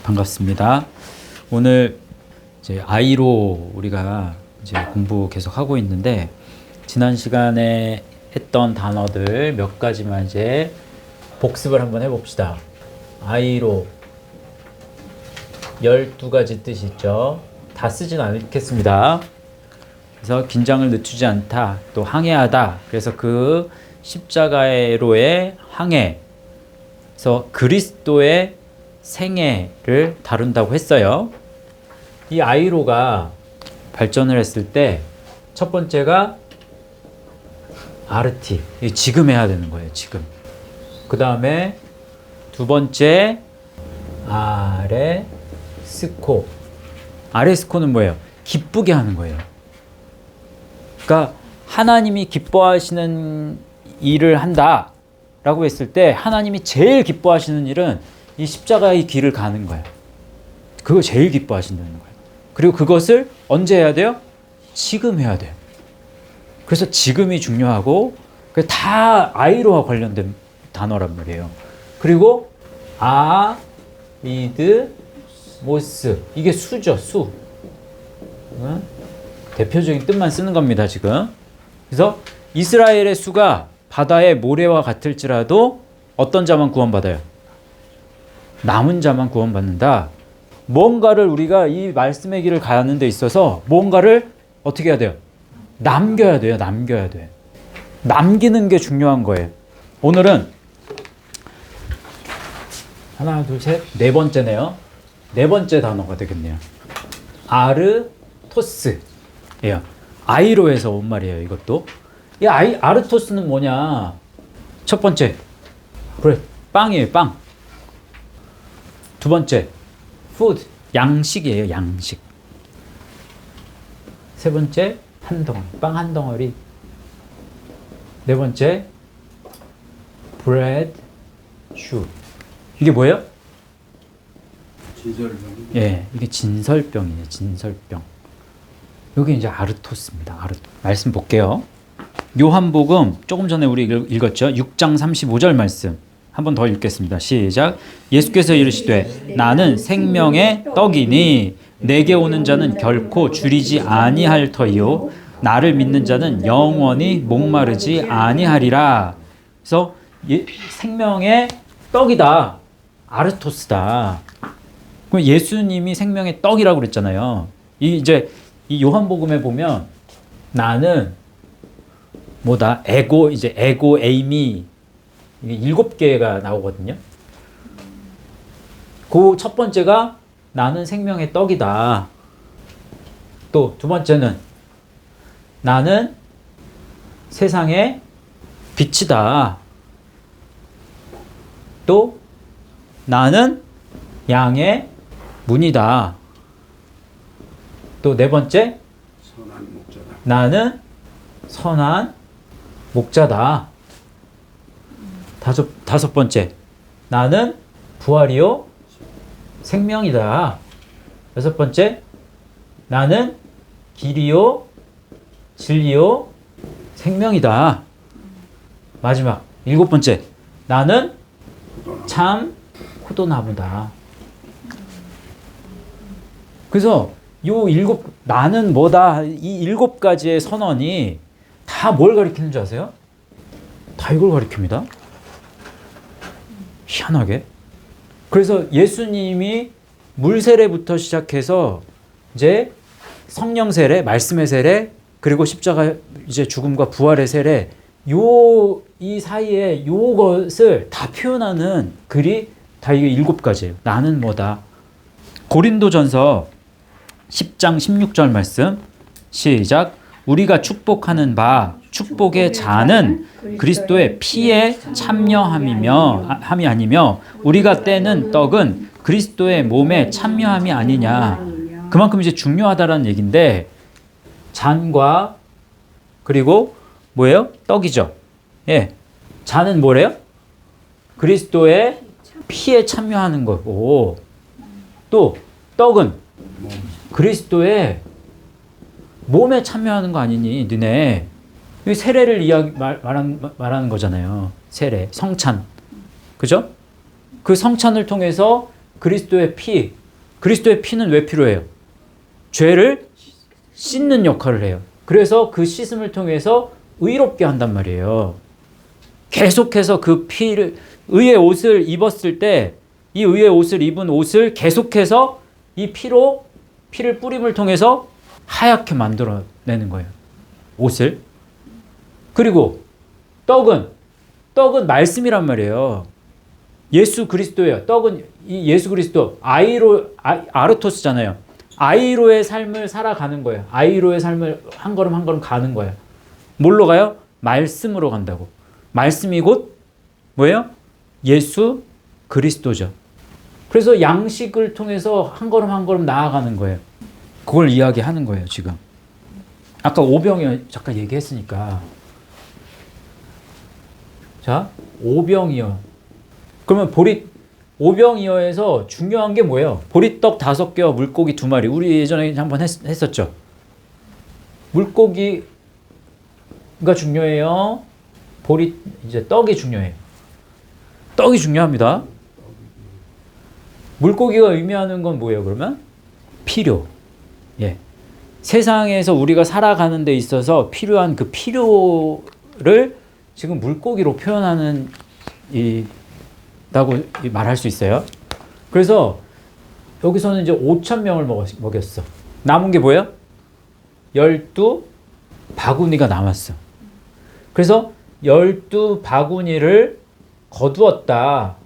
반갑습니다. 오늘 이제 아이로 우리가 이제 공부 계속 하고 있는데 지난 시간에 했던 단어들 몇 가지만 이제 복습을 한번 해봅시다. 아이로 12가지 뜻이 있죠. 다 쓰진 않겠습니다. 그래서 긴장을 늦추지 않다, 또 항해하다. 그래서 그 십자가로의 항해, 그래서 그리스도의 생애를 다룬다고 했어요. 이 아이로가 발전을 했을 때 첫 번째가 아르티, 지금 해야 되는 거예요. 지금. 그 다음에 두 번째 아레스코. 아레스코는 뭐예요? 기쁘게 하는 거예요. 그러니까 하나님이 기뻐하시는 일을 한다 라고 했을 때 하나님이 제일 기뻐하시는 일은 이 십자가의 길을 가는 거예요. 그거 제일 기뻐하신다는 거예요. 그리고 그것을 언제 해야 돼요? 지금 해야 돼요. 그래서 지금이 중요하고 다 아이로와 관련된 단어란 말이에요. 그리고 아이드 모스, 이게 수죠. 수. 대표적인 뜻만 쓰는 겁니다. 지금. 그래서 이스라엘의 수가 바다의 모래와 같을지라도 어떤 자만 구원받아요? 남은 자만 구원받는다. 뭔가를 우리가 이 말씀의 길을 가는 데 있어서 뭔가를 어떻게 해야 돼요? 남겨야 돼요. 남겨야 돼. 남기는 게 중요한 거예요. 오늘은 하나, 둘, 셋, 네 번째네요. 네 번째 단어가 되겠네요. 아르토스예요. 아이로에서 온 말이에요. 이것도. 이 아르토스는 뭐냐? 첫 번째, 브레드, 빵이에요. 빵. 두 번째, 푸드, 양식이에요. 양식. 세 번째, 한 덩어리, 빵 한 덩어리. 네 번째, 브레드, 슈. 이게 뭐예요? 진설병. 예, 이게 진설병이에요. 진설병. 여기 이제 아르토스입니다. 말씀 볼게요. 요한복음 조금 전에 우리 읽었죠. 6장 35절 말씀. 한 번 더 읽겠습니다. 시작. 예수께서 이르시되 나는 생명의 떡이니 내게 오는 자는 결코 줄이지 아니할 터이요 나를 믿는 자는 영원히 목마르지 아니하리라. 그래서 생명의 떡이다. 아르토스다. 그럼 예수님이 생명의 떡이라고 그랬잖아요. 이 요한복음에 보면 나는 뭐다? 에고, 에이미, 이게 7개가 나오거든요. 그 첫 번째가 나는 생명의 떡이다. 또 두 번째는 나는 세상의 빛이다. 또 나는 양의 문이다. 또 네 번째 선한 목자다. 나는 선한 목자다. 다섯 번째 나는 부활이요 생명이다. 여섯 번째 나는 길이요 진리요 생명이다. 마지막 일곱 번째 나는 참 포도나무다. 그래서 나는 뭐다, 이 7가지의 선언이 다 뭘 가리키는 줄 아세요? 다 이걸 가리킵니다. 희한하게. 그래서 예수님이 물 세례부터 시작해서 이제 성령 세례, 말씀의 세례, 그리고 십자가 이제 죽음과 부활의 세례, 이 사이에 요것을 다 표현하는 글이 다 이게 7가지예요. 나는 뭐다. 고린도전서 10장 16절 말씀. 시작. 우리가 축복하는 바 축복의 자는 그리스도의 피에 참여함이 아니며 우리가 떼는 떡은 그리스도의 몸에 참여함이 아니냐. 그만큼 이제 중요하다라는 얘기인데 잔과 그리고 뭐예요? 떡이죠. 예. 잔은 뭐래요? 그리스도의 피에 참여하는 거고 또 떡은 그리스도의 몸에 참여하는 거 아니니 너네. 세례를 말하는 거잖아요. 세례, 성찬. 그죠? 그 성찬을 통해서 그리스도의 피, 그리스도의 피는 왜 필요해요? 죄를 씻는 역할을 해요. 그래서 그 씻음을 통해서 의롭게 한단 말이에요. 계속해서 그 피를, 의의 옷을 입었을 때 이 의의 옷을 입은 옷을 계속해서 이 피를 뿌림을 통해서 하얗게 만들어내는 거예요. 옷을. 그리고 떡은 말씀이란 말이에요. 예수 그리스도예요. 떡은 이 예수 그리스도, 아르토스잖아요. 아이로의 삶을 살아가는 거예요. 아이로의 삶을 한 걸음 한 걸음 가는 거예요. 뭘로 가요? 말씀으로 간다고. 말씀이 곧 뭐예요? 예수 그리스도죠. 그래서 양식을 통해서 한 걸음 한 걸음 나아가는 거예요. 그걸 이야기하는 거예요, 지금. 아까 오병이어 잠깐 얘기했으니까. 자, 오병이어. 그러면 오병이어에서 중요한 게 뭐예요? 보리떡 5개와 물고기 2마리. 우리 예전에 한번 했었죠. 물고기가 중요해요. 이제 떡이 중요해요. 떡이 중요합니다. 물고기가 의미하는 건 뭐예요, 그러면? 필요. 예. 세상에서 우리가 살아가는 데 있어서 필요한 그 필요를 지금 물고기로 표현하는 라고 말할 수 있어요. 그래서 여기서는 이제 5,000명을 먹였어. 남은 게 뭐예요? 12바구니가 남았어. 그래서 12바구니를 거두었다.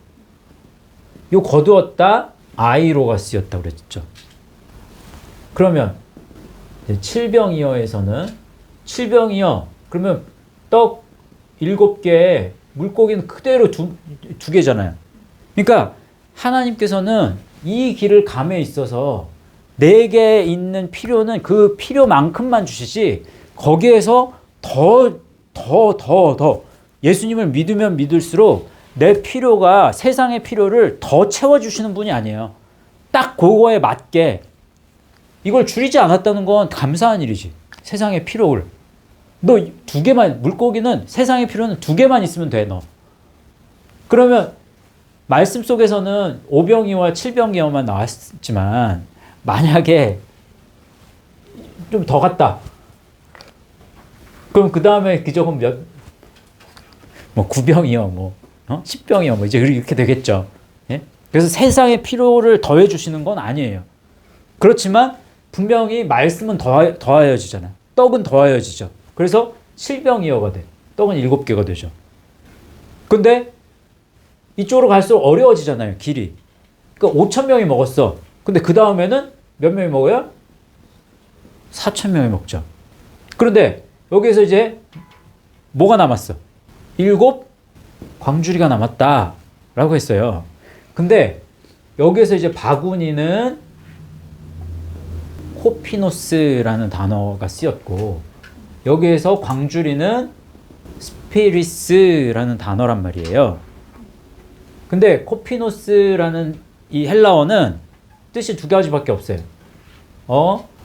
요 거두었다 아이로가 쓰였다 그랬죠. 그러면 7병이어에서는 7병이어 그러면 떡 7개에 물고기는 그대로 두 개잖아요. 그러니까 하나님께서는 이 길을 감에 있어서 내게 있는 필요는 그 필요만큼만 주시지 거기에서 더 예수님을 믿으면 믿을수록 내 필요가 세상의 필요를 더 채워주시는 분이 아니에요. 딱 그거에 맞게 이걸 줄이지 않았다는 건 감사한 일이지. 세상의 필요를. 너 2개만, 물고기는 세상의 필요는 2개만 있으면 돼, 너. 그러면 말씀 속에서는 5병이와 7병이어만 나왔지만 만약에 좀 더 갔다. 그럼 그 다음에 기적은 9병이요, 10병이요, 이제 이렇게 되겠죠. 예? 그래서 세상의 필요를 더해 주시는 건 아니에요. 그렇지만 분명히 말씀은 더하여지잖아요. 떡은 더하여지죠. 그래서 7병이어가 돼. 떡은 7개가 되죠. 근데 이쪽으로 갈수록 어려워지잖아요, 길이. 그러니까 5,000명이 먹었어. 근데 그 다음에는 몇 명이 먹어요? 4,000명이 먹죠. 그런데 여기에서 이제 뭐가 남았어? 7 광주리가 남았다라고 했어요. 근데 여기에서 이제 바구니는 코피노스라는 단어가 쓰였고 여기에서 광주리는 스피리스라는 단어란 말이에요. 근데 코피노스라는 이 헬라어는 뜻이 2가지밖에 없어요.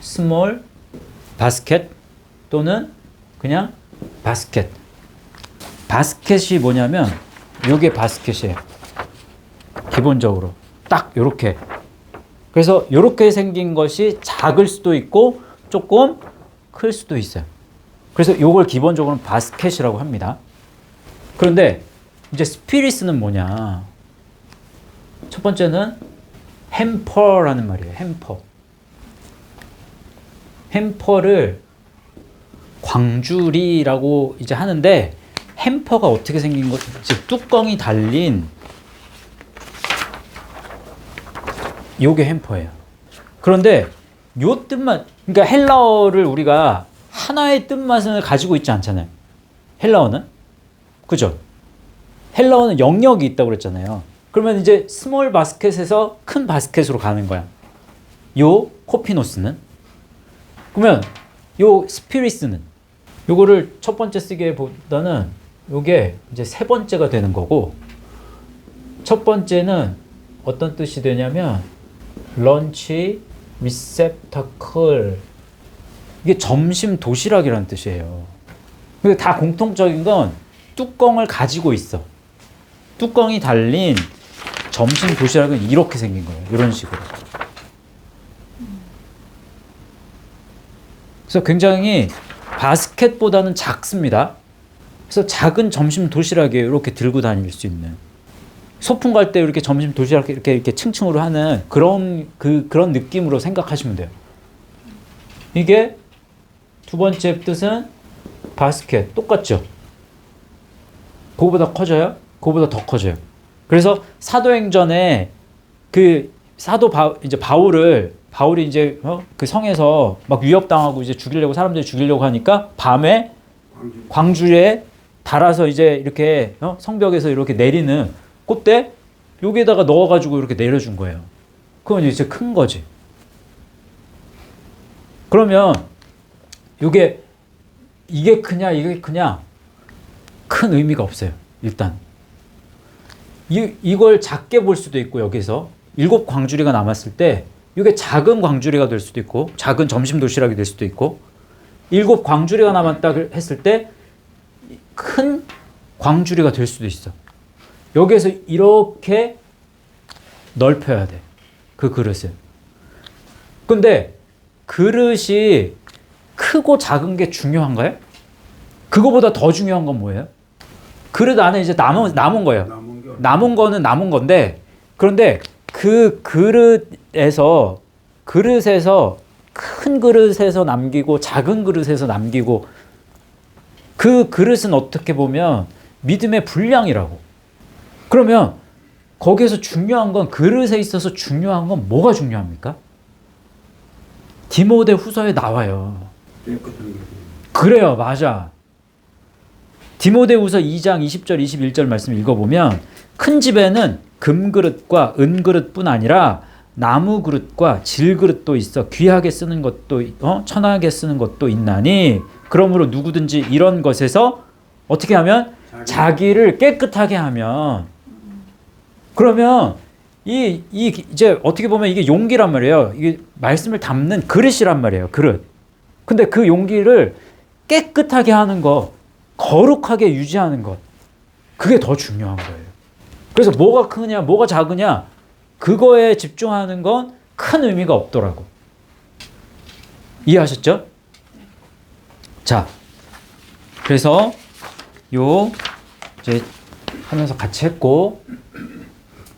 스몰 바스켓 또는 그냥 바스켓. 바스켓이 뭐냐면 이게 바스켓이에요. 기본적으로 딱 요렇게. 그래서 요렇게 생긴 것이 작을 수도 있고 조금 클 수도 있어요. 그래서 요걸 기본적으로 바스켓이라고 합니다. 그런데 이제 스피리스는 뭐냐? 첫 번째는 햄퍼라는 말이에요. 햄퍼. 햄퍼를 광주리라고 이제 하는데 햄퍼가 어떻게 생긴 거지? 뚜껑이 달린 요게 햄퍼예요. 그런데 요 뜻만, 그러니까 헬라어를 우리가 하나의 뜻만을 가지고 있지 않잖아요. 헬라어는. 그죠? 헬라어는 영역이 있다고 그랬잖아요. 그러면 이제 스몰 바스켓에서 큰 바스켓으로 가는 거야. 요 코피노스는. 그러면 요 스피리스는 요거를 첫 번째 쓰기보다는 요게 이제 세 번째가 되는 거고 첫 번째는 어떤 뜻이 되냐면 런치 리셉터클 이게 점심 도시락이라는 뜻이에요. 근데 다 공통적인 건 뚜껑을 가지고 있어. 뚜껑이 달린 점심 도시락은 이렇게 생긴 거예요. 이런 식으로. 그래서 굉장히 바스켓보다는 작습니다. 그래서 작은 점심 도시락에 이렇게 들고 다닐 수 있는, 소풍 갈 때 이렇게 점심 도시락 이렇게 층층으로 하는 그런 느낌으로 생각하시면 돼요. 이게 두 번째 뜻은 바스켓, 똑같죠? 그거보다 커져요? 그거보다 더 커져요. 그래서 사도행전에 그 이제 바울이 이제 그 성에서 막 위협당하고 이제 사람들이 죽이려고 하니까 밤에 광주에 달아서 이제 이렇게 성벽에서 이렇게 내리는 그때 여기에다가 넣어가지고 이렇게 내려준 거예요. 그건 이제 큰 거지. 그러면 이게 크냐 큰 의미가 없어요. 일단 이걸 작게 볼 수도 있고, 여기서 7 광주리가 남았을 때 이게 작은 광주리가 될 수도 있고, 작은 점심 도시락이 될 수도 있고, 7 광주리가 남았다 했을 때 큰 광주리가 될 수도 있어. 여기에서 이렇게 넓혀야 돼, 그 그릇을. 근데 그릇이 크고 작은 게 중요한가요? 그거보다 더 중요한 건 뭐예요? 그릇 안에 이제 남은 거예요. 남은 거는 남은 건데, 그런데 그 그릇에서 큰 그릇에서 남기고 작은 그릇에서 남기고, 그 그릇은 어떻게 보면 믿음의 분량이라고. 그러면 거기에서 중요한 건, 그릇에 있어서 중요한 건 뭐가 중요합니까? 디모데후서에 나와요. 그래요, 맞아. 디모데후서 2장 20절 21절 말씀 읽어보면, 큰 집에는 금그릇과 은그릇뿐 아니라 나무 그릇과 질그릇도 있어 귀하게 쓰는 것도 천하게 쓰는 것도 있나니, 그러므로 누구든지 이런 것에서 어떻게 하면 자기를 깨끗하게 하면, 그러면 이제 어떻게 보면 이게 용기란 말이에요. 이게 말씀을 담는 그릇이란 말이에요. 그릇. 근데 그 용기를 깨끗하게 하는 것, 거룩하게 유지하는 것, 그게 더 중요한 거예요. 그래서 뭐가 크냐 뭐가 작으냐 그거에 집중하는 건 큰 의미가 없더라고. 이해하셨죠? 자, 그래서 이제 하면서 같이 했고,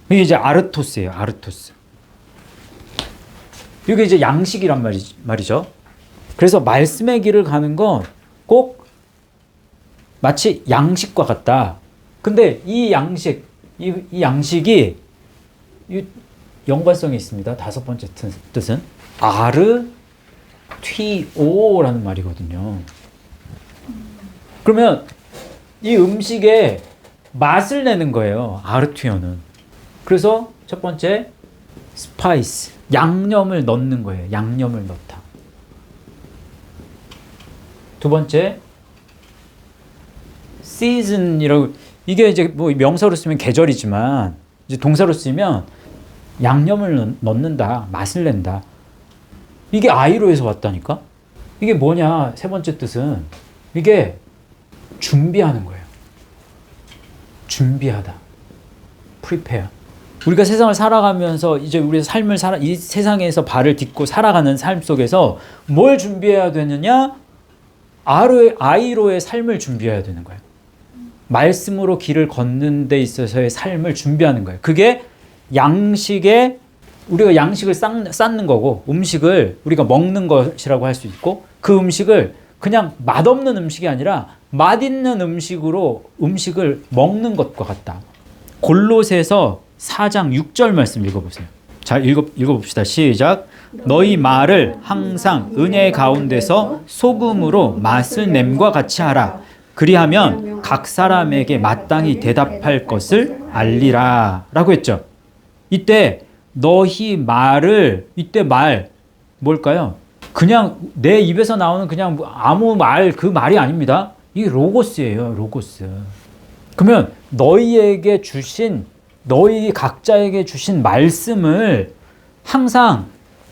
이게 이제 아르토스예요. 아르토스. 이게 이제 양식이란 말이죠. 그래서 말씀의 길을 가는 건 꼭 마치 양식과 같다. 근데 이 양식이 연관성이 있습니다. 5번째 뜻은 아르튀오라는 말이거든요. 그러면 이 음식에 맛을 내는 거예요. 아르튀오는. 그래서 첫 번째 스파이스, 양념을 넣는 거예요. 양념을 넣다. 두 번째 season이라고, 이게 이제 뭐 명사로 쓰면 계절이지만 이제 동사로 쓰면 양념을 넣는다, 맛을 낸다. 이게 아이로에서 왔다니까. 이게 뭐냐? 세 번째 뜻은 이게 준비하는 거예요. 준비하다. prepare. 우리가 세상을 살아가면서 이제 우리 삶을 이 세상에서 발을 딛고 살아가는 삶 속에서 뭘 준비해야 되느냐? 아이로의 삶을 준비해야 되는 거예요. 말씀으로 길을 걷는 데 있어서의 삶을 준비하는 거예요. 그게 우리가 양식을 쌓는 거고, 음식을 우리가 먹는 것이라고 할 수 있고, 그 음식을 그냥 맛없는 음식이 아니라 맛있는 음식을 먹는 것과 같다. 골로새서 4장 6절 말씀 읽어보세요. 자, 읽어봅시다. 시작. 너희 말을 항상 은혜 가운데서 소금으로 맛을 냄과 같이 하라. 그리하면 각 사람에게 마땅히 대답할 것을 알리라. 라고 했죠. 이때 너희 말을, 이때 말 뭘까요? 그냥 내 입에서 나오는 그냥 아무 말, 그 말이 아닙니다. 이게 로고스예요. 로고스. 그러면 너희 각자에게 주신 말씀을 항상,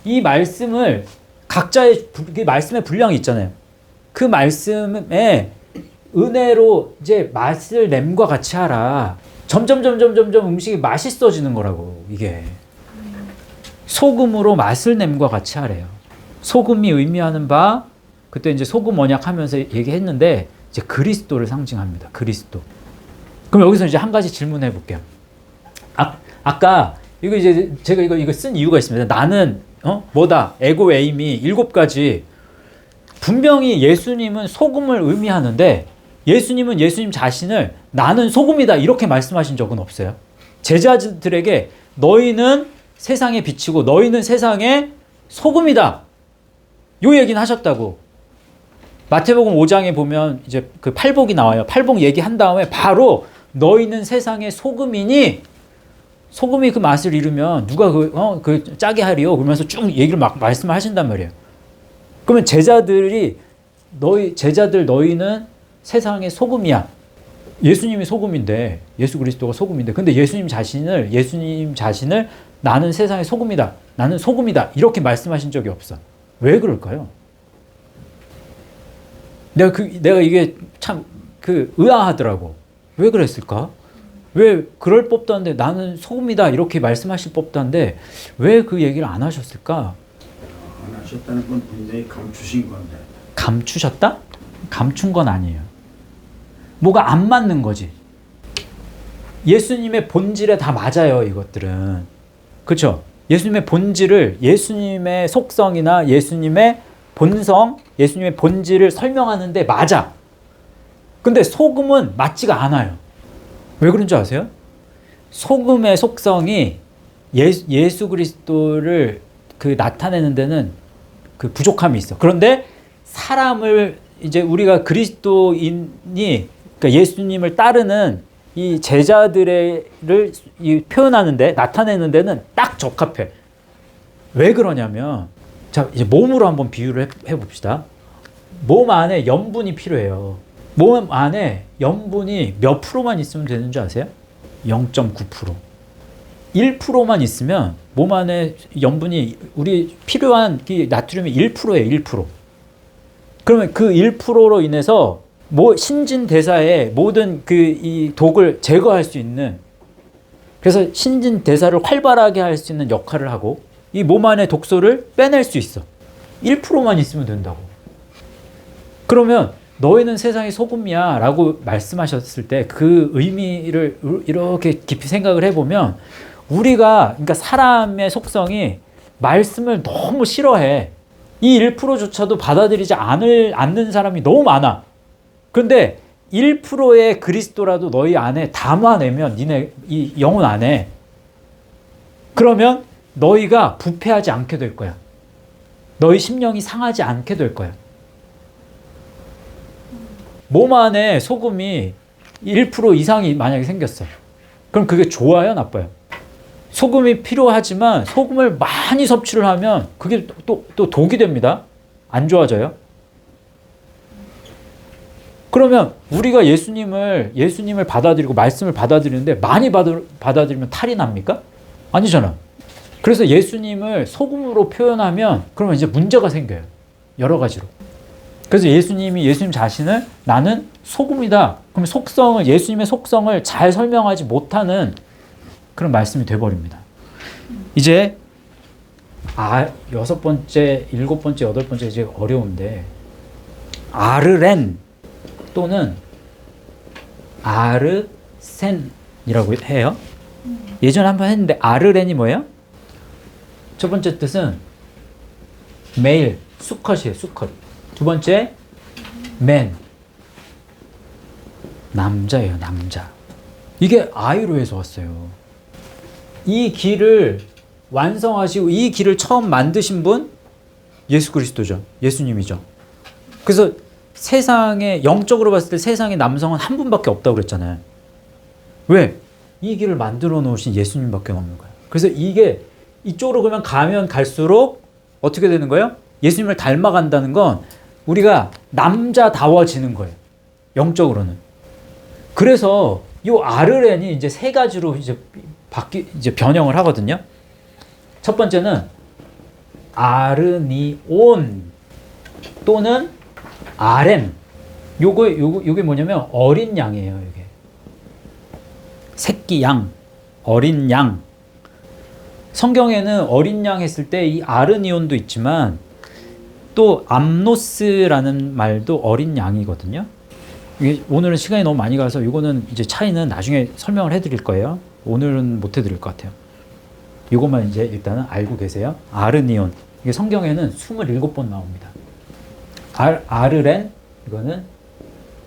이 말씀을 각자의 말씀의 분량이 있잖아요. 그 말씀에 은혜로 이제 맛을 냄과 같이 하라. 점점 음식이 맛있어지는 거라고. 이게 소금으로 맛을 냄과 같이 하래요. 소금이 의미하는 바 그때 이제 소금 언약 하면서 얘기했는데 이제 그리스도를 상징합니다. 그리스도. 그럼 여기서 이제 한 가지 질문해 볼게요. 아까 이거 이제 제가 이거 쓴 이유가 있습니다. 나는 뭐다? 에고 에임이 7가지. 분명히 예수님은 소금을 의미하는데 예수님은 예수님 자신을 나는 소금이다 이렇게 말씀하신 적은 없어요. 제자들에게 너희는 세상의 빛이고 너희는 세상의 소금이다. 요 얘기는 하셨다고. 마태복음 5장에 보면 이제 그 팔복이 나와요. 팔복 얘기한 다음에 바로 너희는 세상의 소금이니 소금이 그 맛을 잃으면 누가 그 짜게 하리요? 그러면서 쭉 얘기를 막 말씀하신단 말이에요. 그러면 제자들 너희는 세상의 소금이야. 예수님이 소금인데 예수 그리스도가 소금인데 근데 예수님 자신을 나는 세상의 소금이다. 나는 소금이다. 이렇게 말씀하신 적이 없어. 왜 그럴까요? 내가 이게 참 의아하더라고. 왜 그랬을까? 왜 그럴 법도 한데 나는 소금이다 이렇게 말씀하실 법도 한데 왜 그 얘기를 안 하셨을까? 안 하셨다는 건 분명히 감추신 건데. 감추셨다? 감춘 건 아니에요. 뭐가 안 맞는 거지. 예수님의 본질에 다 맞아요, 이것들은. 그렇죠? 예수님의 본질을 예수님의 속성이나 예수님의 본성, 예수님의 본질을 설명하는데 맞아. 근데 소금은 맞지가 않아요. 왜 그런 줄 아세요? 소금의 속성이 예수 그리스도를 나타내는 데는 그 부족함이 있어. 그런데 사람을 이제 우리가 그리스도인이 그러니까 예수님을 따르는 이 제자들을 표현하는데 나타내는 데는 딱 적합해. 왜 그러냐면 자 이제 몸으로 한번 비유를 해봅시다. 몸 안에 염분이 필요해요. 몸 안에 염분이 몇 프로만 있으면 되는 줄 아세요? 0.9%. 1%만 있으면 몸 안에 염분이 우리 필요한 나트륨이 1%예요. 1%. 그러면 그 1%로 인해서 신진대사의 모든 이 독을 제거할 수 있는 그래서 신진대사를 활발하게 할 수 있는 역할을 하고 이 몸 안의 독소를 빼낼 수 있어. 1%만 있으면 된다고. 그러면 너희는 세상의 소금이야 라고 말씀하셨을 때 그 의미를 이렇게 깊이 생각을 해보면 우리가 그러니까 사람의 속성이 말씀을 너무 싫어해. 이 1%조차도 받아들이지 않는 사람이 너무 많아. 그런데 1%의 그리스도라도 너희 안에 담아내면 니네 이 영혼 안에 그러면 너희가 부패하지 않게 될 거야. 너희 심령이 상하지 않게 될 거야. 몸 안에 소금이 1% 이상이 만약에 생겼어. 그럼 그게 좋아요, 나빠요? 소금이 필요하지만 소금을 많이 섭취를 하면 그게 또 독이 됩니다. 안 좋아져요. 그러면 우리가 예수님을 받아들이고 말씀을 받아들이는데 많이 받아들이면 탈이 납니까? 아니잖아. 그래서 예수님을 소금으로 표현하면 그러면 이제 문제가 생겨요. 여러 가지로. 그래서 예수님 자신을 나는 소금이다. 그럼 예수님의 속성을 잘 설명하지 못하는 그런 말씀이 돼버립니다. 이제 6번째, 7번째, 8번째 이제 어려운데 아르렌 또는 아르센이라고 해요. 예전에 한번 했는데 아르렌이 뭐예요? 첫 번째 뜻은 메일, 수컷이에요. 수컷. 두 번째 맨, 남자예요. 남자. 이게 아이로에서 왔어요. 이 길을 완성하시고 이 길을 처음 만드신 분 예수 그리스도죠. 예수님이죠. 그래서 세상에 영적으로 봤을 때 세상에 남성은 한 분밖에 없다고 그랬잖아요. 왜? 이 길을 만들어 놓으신 예수님밖에 없는 거예요. 그래서 이게 이쪽으로 그러면 가면 갈수록 어떻게 되는 거예요? 예수님을 닮아간다는 건 우리가 남자다워지는 거예요. 영적으로는. 그래서 이 아르렌이 이제 세 가지로 이제 변형을 하거든요. 첫 번째는 아르니온 또는 아렘. 요게 뭐냐면 어린 양이에요. 이게 새끼 양, 어린 양. 성경에는 어린 양 했을 때 이 아르니온도 있지만 또 암노스라는 말도 어린 양이거든요. 이게 오늘은 시간이 너무 많이 가서 이거는 이제 차이는 나중에 설명을 해드릴 거예요. 오늘은 못 해드릴 것 같아요. 이것만 이제 일단은 알고 계세요. 아르니온. 이게 성경에는 27번 나옵니다. 아르렌 이거는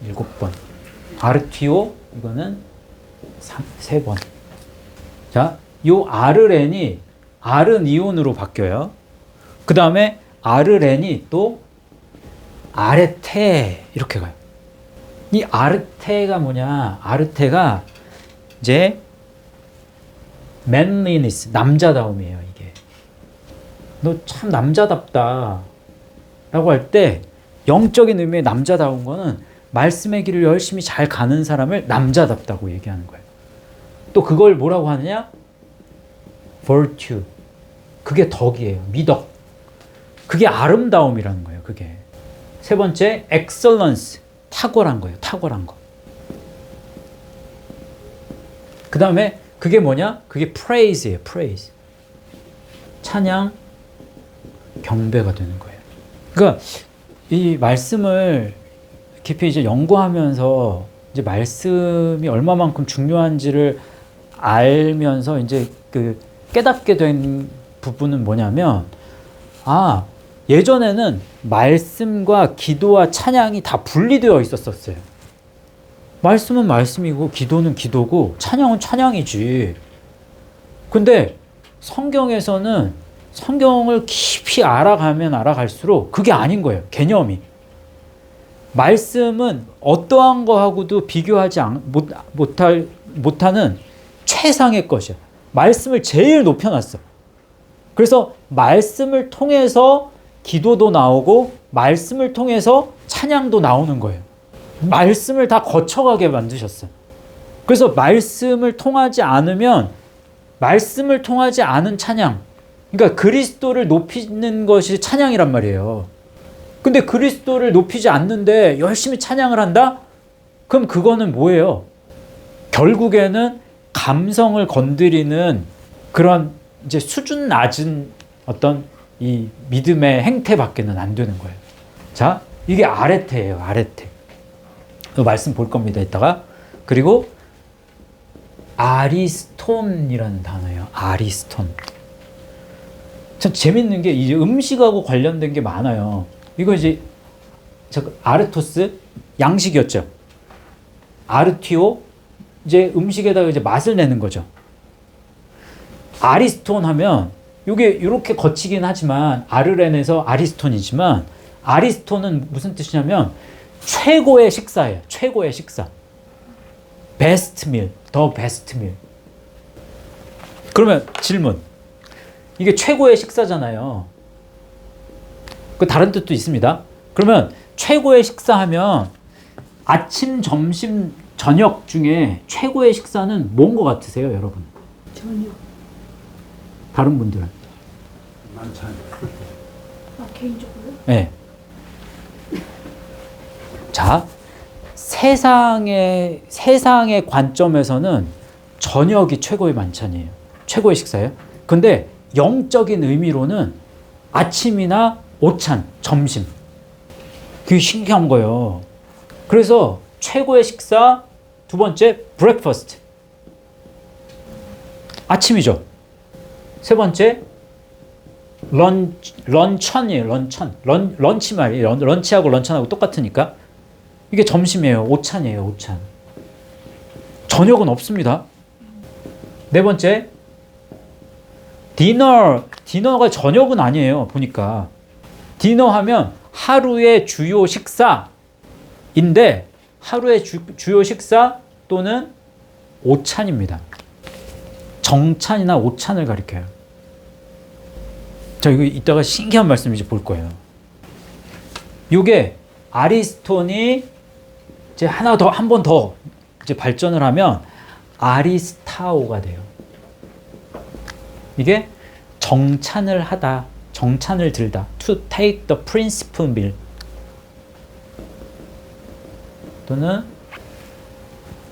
7번. 아르티오 이거는 3번. 자, 요 아르렌이 아르니온으로 바뀌어요. 그 다음에 아르렌이 또 아레테 이렇게 가요. 이 아르테가 뭐냐? 아르테가 이제 manliness, 남자다움이에요. 이게 너 참 남자답다 라고 할 때 영적인 의미의 남자다운 거는 말씀의 길을 열심히 잘 가는 사람을 남자답다고 얘기하는 거예요. 또 그걸 뭐라고 하느냐? virtue. 그게 덕이에요. 미덕. 그게 아름다움이라는 거예요. 그게. 세 번째, excellence. 탁월한 거예요. 탁월한 거. 그 다음에 그게 뭐냐? 그게 praise예요. praise. 찬양, 경배가 되는 거예요. 그러니까 이 말씀을 깊이 이제 연구하면서 이제 말씀이 얼마만큼 중요한지를 알면서 이제 그 깨닫게 된 부분은 뭐냐면, 아, 예전에는 말씀과 기도와 찬양이 다 분리되어 있었어요. 말씀은 말씀이고 기도는 기도고 찬양은 찬양이지. 근데 성경에서는 성경을 깊이 알아가면 알아갈수록 그게 아닌 거예요. 개념이. 말씀은 어떠한 거하고도 비교하지 못하는 최상의 것이야. 말씀을 제일 높여놨어. 그래서 말씀을 통해서 기도도 나오고 말씀을 통해서 찬양도 나오는 거예요. 말씀을 다 거쳐가게 만드셨어요. 그래서 말씀을 통하지 않으면 말씀을 통하지 않은 찬양, 그러니까 그리스도를 높이는 것이 찬양이란 말이에요. 근데 그리스도를 높이지 않는데 열심히 찬양을 한다? 그럼 그거는 뭐예요? 결국에는 감성을 건드리는 그런 이제 수준 낮은 어떤 이 믿음의 행태밖에는 안 되는 거예요. 자, 이게 아레테예요. 아레테. 이 말씀 볼 겁니다. 이따가. 그리고 아리스톤이라는 단어예요. 아리스톤. 참 재밌는 게 이제 음식하고 관련된 게 많아요. 이거 이제 아르토스 양식이었죠. 아르티오 이제 음식에다가 이제 맛을 내는 거죠. 아리스톤 하면 이게 이렇게 거치긴 하지만 아르렌에서 아리스톤이지만 아리스톤은 무슨 뜻이냐면 최고의 식사예요. 최고의 식사. 베스트 밀, 더 베스트 밀. 그러면 질문. 이게 최고의 식사잖아요. 그 다른 뜻도 있습니다. 그러면 최고의 식사하면 아침, 점심, 저녁 중에 최고의 식사는 뭔 것 같으세요, 여러분? 저녁. 다른 분들은? 만찬. 아, 개인적으로? 네. 자, 세상의 관점에서는 저녁이 최고의 만찬이에요. 최고의 식사예요. 근데 영적인 의미로는 아침이나 오찬, 점심. 그게 신기한 거예요. 그래서 최고의 식사, 두 번째, 브렉퍼스트. 아침이죠. 세 번째, 런천이에요. 런치 말이에요. 런치하고 런천하고 똑같으니까. 이게 점심이에요. 오찬이에요. 오찬. 저녁은 없습니다. 네 번째, 디너가 저녁은 아니에요. 보니까. 디너하면 하루의 주요 식사인데 하루의 주요 식사 또는 오찬입니다. 정찬이나 오찬을 가리켜요. 자, 이거 이따가 신기한 말씀 이제 볼 거예요. 이게 아리스톤이 이제 한 번 더 이제 발전을 하면 아리스타오가 돼요. 이게 정찬을 하다, 정찬을 들다. To take the principal meal. 또는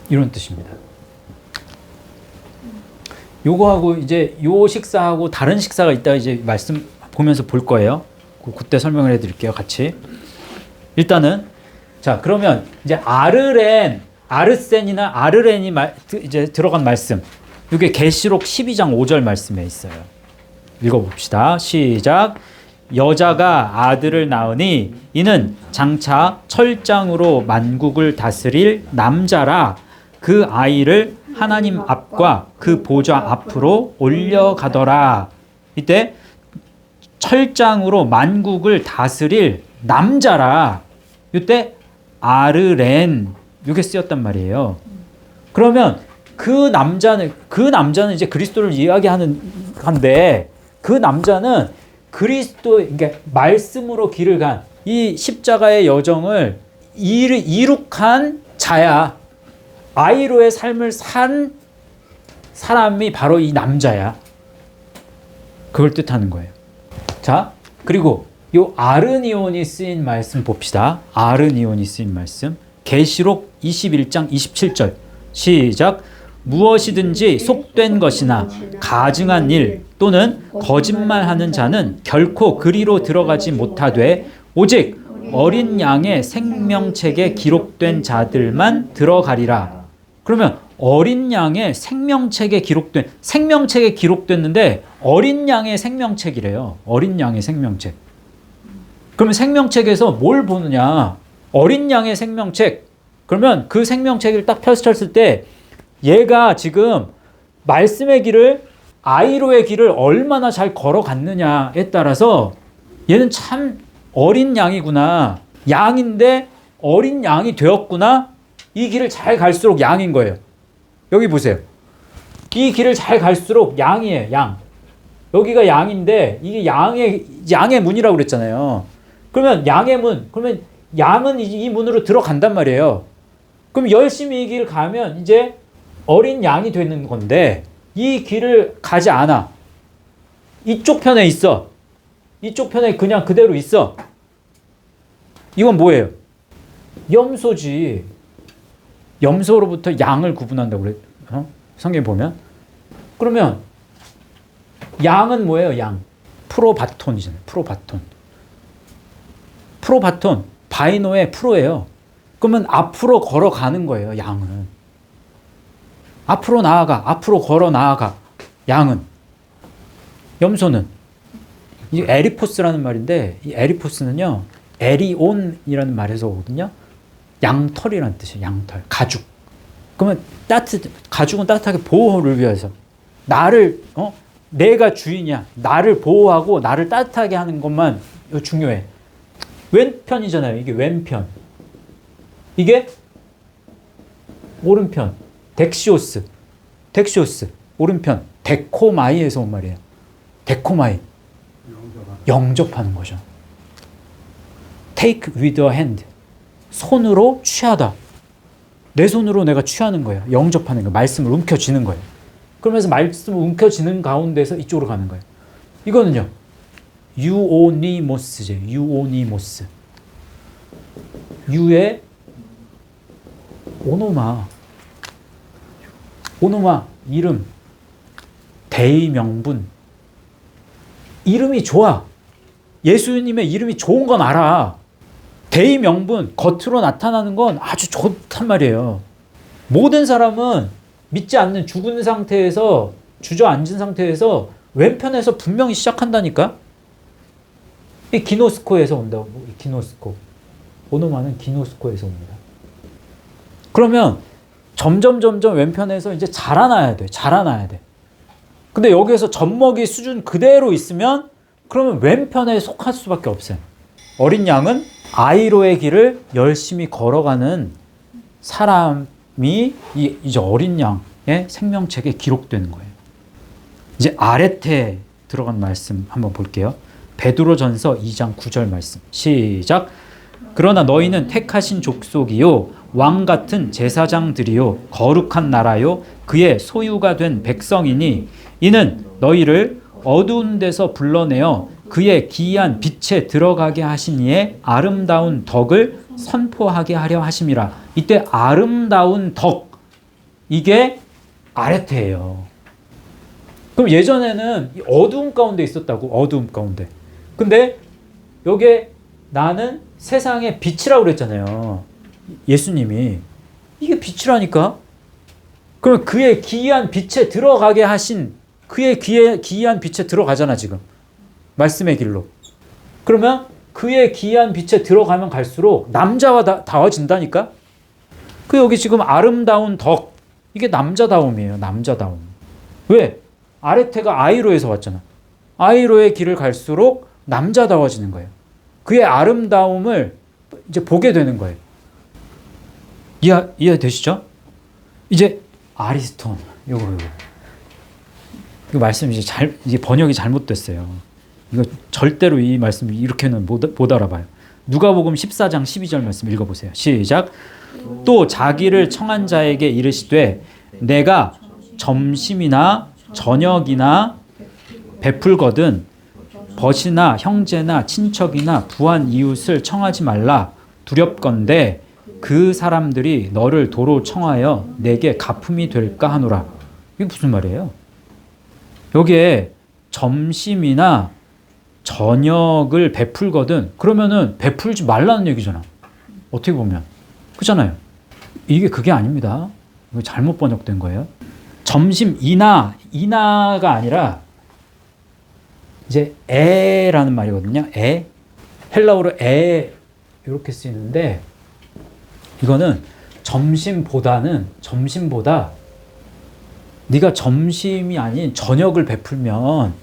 이런 뜻입니다. 요거하고 이제 요 식사하고 다른 식사가 있다 이제 말씀 보면서 볼 거예요. 그때 설명을 해드릴게요. 같이. 일단은 자 그러면 이제 아르렌, 아르센이나 아르렌이 이제 들어간 말씀. 이게 계시록 12장 5절 말씀에 있어요. 읽어봅시다. 시작. 여자가 아들을 낳으니 이는 장차 철장으로 만국을 다스릴 남자라. 그 아이를 하나님 앞과 그 보좌 앞으로 올려가더라. 이때 철장으로 만국을 다스릴 남자라. 이때 아르렌 이게 쓰였단 말이에요. 그러면 그 남자는 이제 그리스도를 이야기하는 한데 그 남자는 그리스도 그러니까 말씀으로 길을 간 이 십자가의 여정을 이룩한 자야. 아이로의 삶을 산 사람이 바로 이 남자야. 그걸 뜻하는 거예요. 자, 그리고 요 아르니온이 쓰인 말씀 봅시다. 아르니온이 쓰인 말씀. 계시록 21장 27절. 시작. 무엇이든지 속된 것이나 가증한 일 또는 거짓말하는 자는 결코 그리로 들어가지 못하되 오직 어린 양의 생명책에 기록된 자들만 들어가리라. 그러면 어린 양의 생명책에 기록됐는데 어린 양의 생명책이래요. 어린 양의 생명책. 그러면 생명책에서 뭘 보느냐? 어린 양의 생명책. 그러면 그 생명책을 딱 펼쳤을 때 얘가 지금 말씀의 길을 아이로의 길을 얼마나 잘 걸어갔느냐에 따라서 얘는 참 어린 양이구나. 양인데 어린 양이 되었구나. 이 길을 잘 갈수록 양인 거예요. 여기 보세요. 이 길을 잘 갈수록 양이에요. 양. 여기가 양인데 이게 양의 문이라고 그랬잖아요. 그러면 양의 문. 그러면 양은 이 문으로 들어간단 말이에요. 그럼 열심히 이 길을 가면 이제 어린 양이 되는 건데 이 길을 가지 않아. 이쪽 편에 있어. 이쪽 편에 그냥 그대로 있어. 이건 뭐예요? 염소지. 염소로부터 양을 구분한다고 그래. 성경에 보면. 그러면 양은 뭐예요? 양. 프로바톤이잖아요. 프로바톤. 바이노의 프로예요. 그러면 앞으로 걸어가는 거예요. 양은. 앞으로 나아가. 앞으로 걸어 나아가. 양은. 염소는. 이 에리포스라는 말인데 이 에리포스는요. 에리온이라는 말에서 오거든요. 양털이라는 뜻이에요. 양털. 가죽. 그러면 가죽은 따뜻하게 보호를 위해서 내가 주인이야. 나를 보호하고 나를 따뜻하게 하는 것만 중요해. 왼편이잖아요. 이게 왼편. 이게 오른편. 덱시오스. 오른편. 데코마이에서 온 말이에요. 데코마이. 영접하는 거죠. Take with a hand. 손으로 취하다. 내 손으로 내가 취하는 거예요. 영접하는 거예요. 말씀을 움켜쥐는 거예요. 그러면서 말씀을 움켜쥐는 가운데서 이쪽으로 가는 거예요. 이거는요. 유오니모스죠. 유오니모스. 유의 오노마. 이름. 대의 명분. 이름이 좋아. 예수님의 이름이 좋은 건 알아. 대의 명분, 겉으로 나타나는 건 아주 좋단 말이에요. 모든 사람은 믿지 않는 죽은 상태에서 주저앉은 상태에서 왼편에서 분명히 시작한다니까. 이 기노스코에서 온다고. 기노스코. 오노마는 기노스코에서 옵니다. 그러면 점점 왼편에서 이제 자라나야 돼. 근데 여기에서 젖먹이 수준 그대로 있으면 그러면 왼편에 속할 수밖에 없어요. 어린 양은 아이로의 길을 열심히 걸어가는 사람이 이제 어린 양의 생명책에 기록되는 거예요. 이제 아레테 들어간 말씀 한번 볼게요. 베드로전서 2장 9절 말씀. 시작. 그러나 너희는 택하신 족속이요 왕 같은 제사장들이요 거룩한 나라요 그의 소유가 된 백성이니 이는 너희를 어두운 데서 불러내어 그의 기이한 빛에 들어가게 하신 이의 아름다운 덕을 선포하게 하려 하심이라. 이때 아름다운 덕, 이게 아레테예요. 그럼 예전에는 어두움 가운데 있었다고. 어두움 가운데. 근데 요게 나는 세상의 빛이라고 그랬잖아요. 예수님이. 이게 빛이라니까. 그럼 그의 기이한 빛에 들어가게 하신 그의 기이한 빛에 들어가잖아 지금. 말씀의 길로. 그러면 그의 기이한 빛에 들어가면 갈수록 남자와 다워진다니까. 그 여기 지금 아름다운 덕. 이게 남자다움이에요. 남자다움. 왜? 아레테가 아이로에서 왔잖아. 아이로의 길을 갈수록 남자다워지는 거예요. 그의 아름다움을 이제 보게 되는 거예요. 이해되시죠? 이제 아리스톤. 요거. 이거 말씀 이제 번역이 잘못됐어요. 이거 절대로 이 말씀 이렇게는 못 알아봐요. 누가복음 14장 12절 말씀 읽어보세요. 시작. 또 자기를 청한 자에게 이르시되 내가 점심이나 저녁이나 베풀거든 벗이나 형제나 친척이나 부한 이웃을 청하지 말라. 두렵건대 그 사람들이 너를 도로 청하여 내게 갚음이 될까 하노라. 이게 무슨 말이에요? 여기에 점심이나 저녁을 베풀거든. 그러면은 베풀지 말라는 얘기잖아. 어떻게 보면. 그렇잖아요. 이게 그게 아닙니다. 이거 잘못 번역된 거예요. 이나가 아니라 이제 에라는 말이거든요. 헬라어로 이렇게 쓰이는데 이거는 점심보다 네가 점심이 아닌 저녁을 베풀면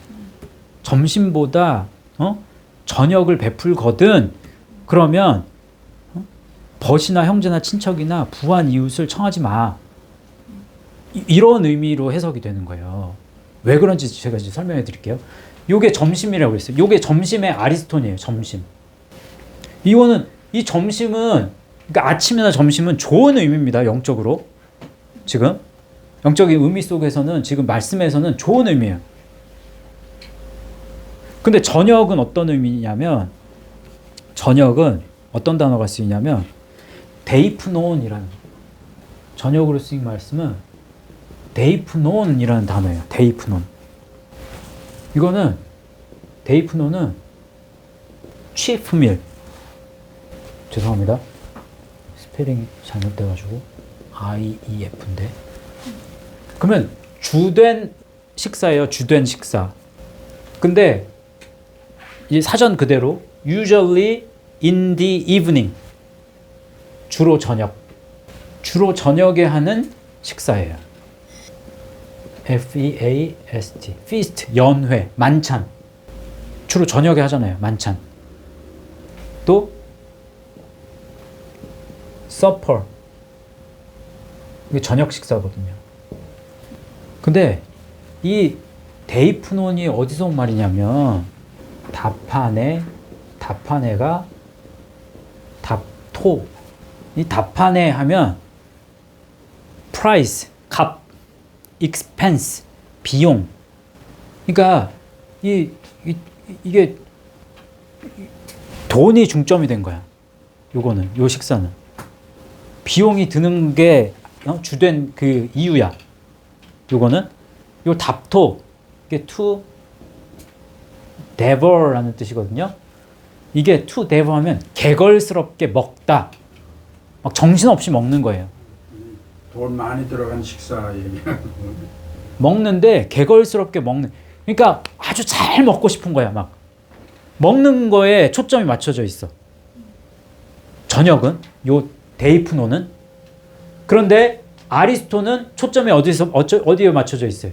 점심보다 저녁을 베풀거든. 그러면 벗이나 형제나 친척이나 부한 이웃을 청하지 마. 이런 의미로 해석이 되는 거예요. 왜 그런지 제가 이제 설명해 드릴게요. 요게 점심이라고 했어요. 요게 점심의 아리스톤이에요. 점심. 이 점심은 그러니까 아침이나 점심은 좋은 의미입니다. 영적으로. 지금 영적인 의미 속에서는 지금 말씀에서는 좋은 의미예요. 근데 저녁은 어떤 의미냐면 저녁은 어떤 단어가 쓰이냐면 데이프논이라는 저녁으로 쓰인 말씀은 데이프논이라는 단어예요. 데이프논은 치프밀. 죄송합니다. 스페링이 잘못돼가지고 IEF인데. 그러면 주된 식사예요. 주된 식사. 근데 이 사전 그대로 usually in the evening. 주로 저녁에 하는 식사예요. FEAST. feast, 연회, 만찬. 주로 저녁에 하잖아요. 만찬. 또 supper. 이게 저녁 식사거든요. 근데 이 데이프논이 어디서 온 말이냐면 다파네가 답토. 이 다파네 하면 price, 값, expense, 비용. 그러니까 이게 돈이 중점이 된 거야. 요 식사는 비용이 드는 게 주된 그 이유야. 요거는 요 답토 이게 to devour라는 뜻이거든요. 이게 to devour 하면 개걸스럽게 먹다. 막 정신없이 먹는 거예요. 돈 많이 들어간 식사 얘기하는 거. 먹는데 개걸스럽게 먹는. 그러니까 아주 잘 먹고 싶은 거야. 막 먹는 거에 초점이 맞춰져 있어. 저녁은 요 데이프노는. 그런데 아리스토는 초점이 어디에 맞춰져 있어요?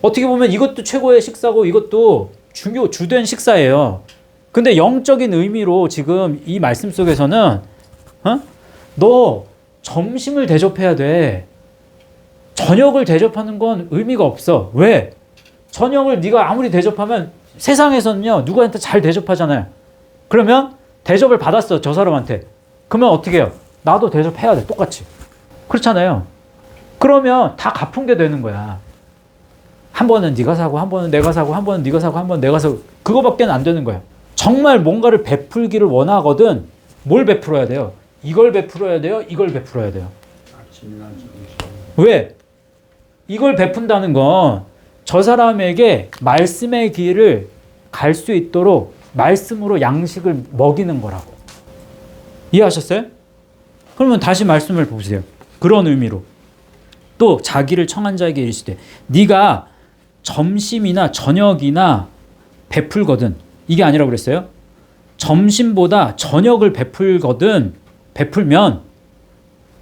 어떻게 보면 이것도 최고의 식사고 이것도 주된 식사예요. 근데 영적인 의미로 지금 이 말씀 속에서는 너 점심을 대접해야 돼. 저녁을 대접하는 건 의미가 없어. 왜? 저녁을 네가 아무리 대접하면 세상에서는요 누구한테 잘 대접하잖아요. 그러면 대접을 받았어 저 사람한테. 그러면 어떻게 해요? 나도 대접해야 돼 똑같이. 그렇잖아요. 그러면 다 갚은 게 되는 거야. 한 번은 네가 사고 한 번은 내가 사고 한 번은 네가 사고 한 번은 내가 사고 그거밖에 안 되는 거야. 정말 뭔가를 베풀기를 원하거든 뭘 베풀어야 돼요? 이걸 베풀어야 돼요? 이걸 베풀어야 돼요? 왜? 이걸 베푼다는 건 저 사람에게 말씀의 길을 갈 수 있도록 말씀으로 양식을 먹이는 거라고. 이해하셨어요? 그러면 다시 말씀을 보세요. 그런 의미로 또 자기를 청한 자에게 이르시되 네가 점심이나 저녁이나 베풀거든. 이게 아니라고 그랬어요. 점심보다 저녁을 베풀면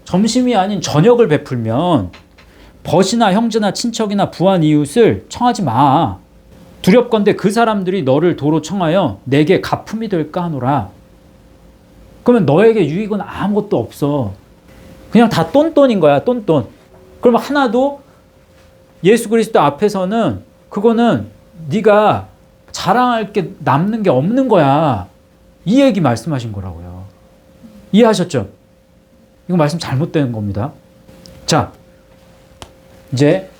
점심이 아닌 저녁을 베풀면 벗이나 형제나 친척이나 부한 이웃을 청하지 마. 두렵건대 그 사람들이 너를 도로 청하여 내게 가품이 될까 하노라. 그러면 너에게 유익은 아무것도 없어. 그냥 다 똔똔인 거야. 똔똔. 그러면 하나도 예수 그리스도 앞에서는 그거는 네가 자랑할 게 남는 게 없는 거야. 이 얘기 말씀하신 거라고요. 이해하셨죠? 이거 말씀 잘못된 겁니다. 자, 이제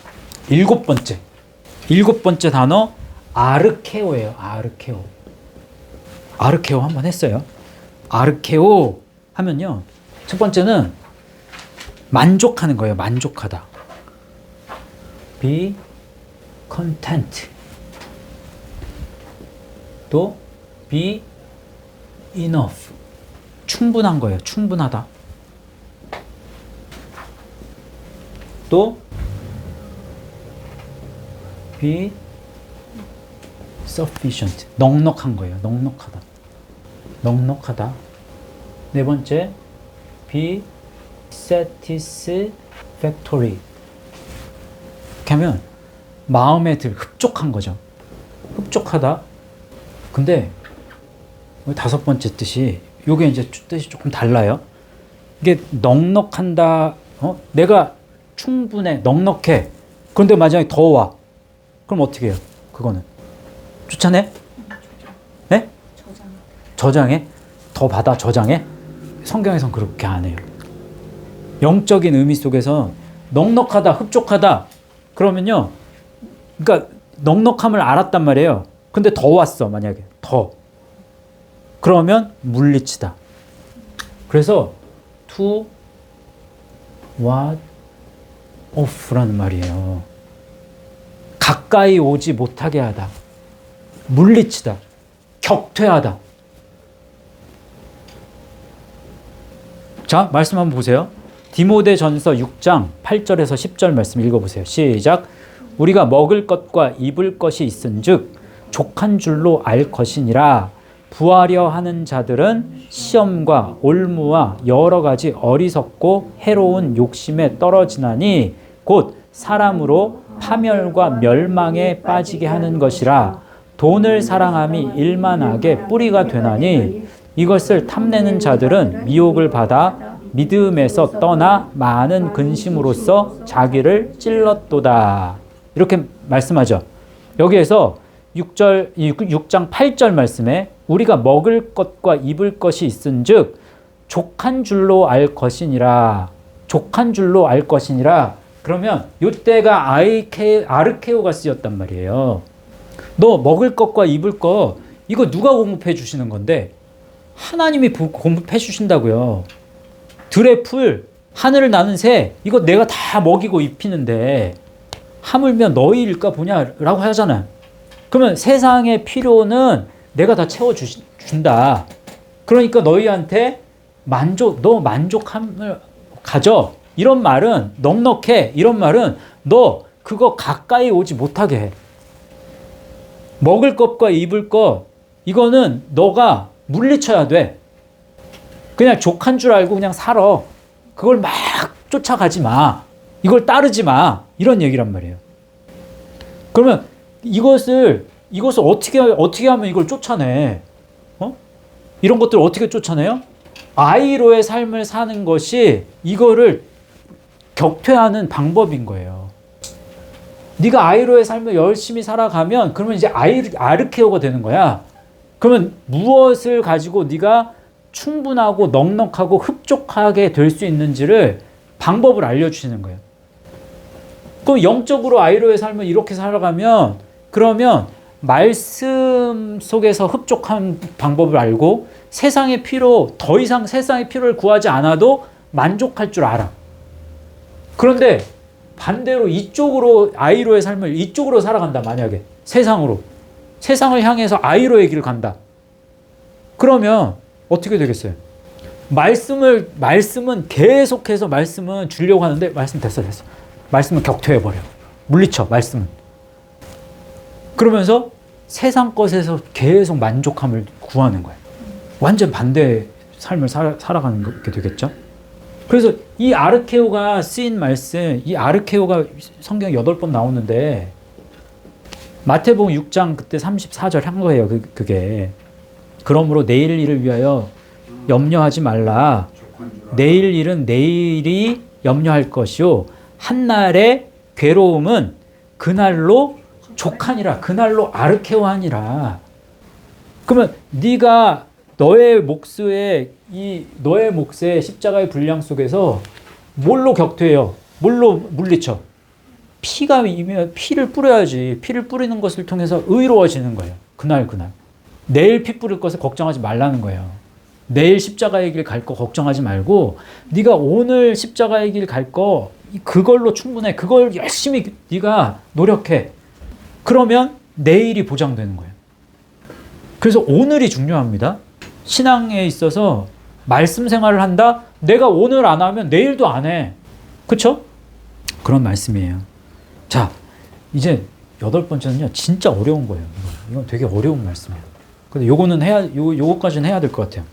일곱 번째 단어 아르케오예요. 아르케오 한번 했어요. 아르케오 하면요. 첫 번째는 만족하는 거예요. 만족하다. Be content. 또 be enough. 충분한 거예요. 충분하다. 또 be sufficient. 넉넉한 거예요. 넉넉하다. 네 번째 be satisfactory. 이렇게 하면 마음에 흡족한 거죠. 흡족하다. 근데 다섯 번째 뜻이 요게 이제 뜻이 조금 달라요. 이게 넉넉한다. 내가 충분해. 넉넉해. 그런데 만약에 더 와. 그럼 어떻게 해요? 그거는 쫓아내? 네? 저장해? 더 받아 저장해? 성경에선 그렇게 안 해요. 영적인 의미 속에서 넉넉하다, 흡족하다. 그러면요. 그러니까 넉넉함을 알았단 말이에요. 근데 더 왔어. 만약에 더. 그러면 물리치다. 그래서 to what off라는 말이에요. 가까이 오지 못하게 하다. 물리치다. 격퇴하다. 자, 말씀 한번 보세요. 디모데전서 6장 8절에서 10절 말씀 읽어보세요. 시작. 우리가 먹을 것과 입을 것이 있은즉 족한 줄로 알 것이니라. 부하려 하는 자들은 시험과 올무와 여러 가지 어리석고 해로운 욕심에 떨어지나니 곧 사람으로 파멸과 멸망에 빠지게 하는 것이라. 돈을 사랑함이 일만하게 뿌리가 되나니 이것을 탐내는 자들은 미혹을 받아 믿음에서 떠나 많은 근심으로써 자기를 찔렀도다. 이렇게 말씀하죠. 여기에서 6장 8절 말씀에 우리가 먹을 것과 입을 것이 있은즉 족한 줄로 알 것이니라. 족한 줄로 알 것이니라. 그러면 이때가 아르케오가 쓰였단 말이에요. 너 먹을 것과 입을 것 이거 누가 공급해 주시는 건데? 하나님이 공급해 주신다고요. 들의 풀, 하늘을 나는 새 이거 내가 다 먹이고 입히는데 하물며 너희 일까 보냐라고 하잖아요. 그러면 세상의 필요는 내가 다 채워준다. 그러니까 너희한테 너 만족함을 가져. 이런 말은 넉넉해. 이런 말은 너 그거 가까이 오지 못하게 해. 먹을 것과 입을 것 이거는 너가 물리쳐야 돼. 그냥 족한 줄 알고 그냥 살아. 그걸 막 쫓아가지 마. 이걸 따르지 마. 이런 얘기란 말이에요. 그러면 이것을 어떻게 하면 이걸 쫓아내? 이런 것들을 어떻게 쫓아내요? 아이로의 삶을 사는 것이 이거를 격퇴하는 방법인 거예요. 네가 아이로의 삶을 열심히 살아가면 그러면 이제 아르케오가 되는 거야. 그러면 무엇을 가지고 네가 충분하고 넉넉하고 흡족하게 될 수 있는지를 방법을 알려주시는 거예요. 그럼 영적으로 아이로의 삶을 이렇게 살아가면 그러면 말씀 속에서 흡족한 방법을 알고 세상의 필요, 더 이상 세상의 필요를 구하지 않아도 만족할 줄 알아. 그런데 반대로 이쪽으로 아이로의 삶을 이쪽으로 살아간다. 만약에 세상을 향해서 아이로의 길을 간다. 그러면 어떻게 되겠어요? 말씀은 계속해서 말씀은 주려고 하는데 말씀 됐어. 말씀은 격퇴해버려. 물리쳐, 말씀은. 그러면서 세상 것에서 계속 만족함을 구하는 거예요. 완전 반대의 삶을 살아가는 게 되겠죠? 그래서 이 아르케오가 쓰인 말씀, 이 아르케오가 성경에 8번 나오는데 마태복음 6장 그때 34절 한 거예요. 그게. 그러므로 내일 일을 위하여 염려하지 말라. 내일 일은 내일이 염려할 것이요. 한날의 괴로움은 그날로 족하니라. 그날로 아르케오하니라. 그러면 네가 너의 몫의 십자가의 분량 속에서 뭘로 격퇴해요? 뭘로 물리쳐? 피가 이면 피를 뿌려야지. 피를 뿌리는 것을 통해서 의로워지는 거예요. 그날. 내일 피 뿌릴 것을 걱정하지 말라는 거예요. 내일 십자가의 길 갈 거 걱정하지 말고 네가 오늘 십자가의 길 갈 거 그걸로 충분해. 그걸 열심히 네가 노력해. 그러면 내일이 보장되는 거예요. 그래서 오늘이 중요합니다. 신앙에 있어서 말씀 생활을 한다? 내가 오늘 안 하면 내일도 안 해. 그렇죠? 그런 말씀이에요. 자, 이제 8번째는요. 진짜 어려운 거예요. 이건 되게 어려운 말씀이에요. 근데 요거까지는 해야 될 것 같아요.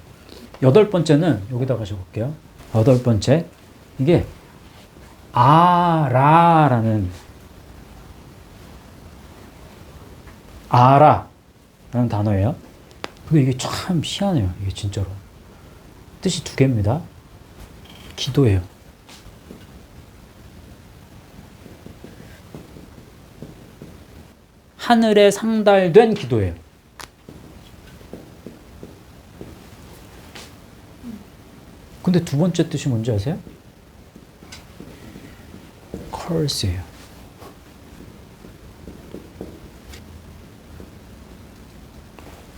8번째는 여기다가 적을게요. 8번째. 이게 아라라는 단어예요. 근데 이게 참 희한해요. 이게 진짜로. 뜻이 2개입니다. 기도예요. 하늘에 상달된 기도예요. 근데 2번째 뜻이 뭔지 아세요? curse예요.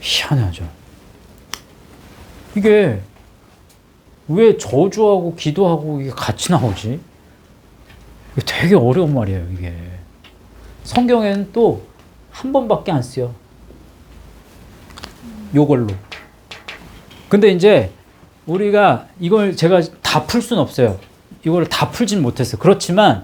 희한하죠. 이게 왜 저주하고 기도하고 이게 같이 나오지? 이게 되게 어려운 말이에요, 이게. 성경에는 또 한 번밖에 안 쓰여. 요걸로. 근데 이제 우리가 이걸 제가 다 풀 수는 없어요. 이걸 다 풀진 못했어요. 그렇지만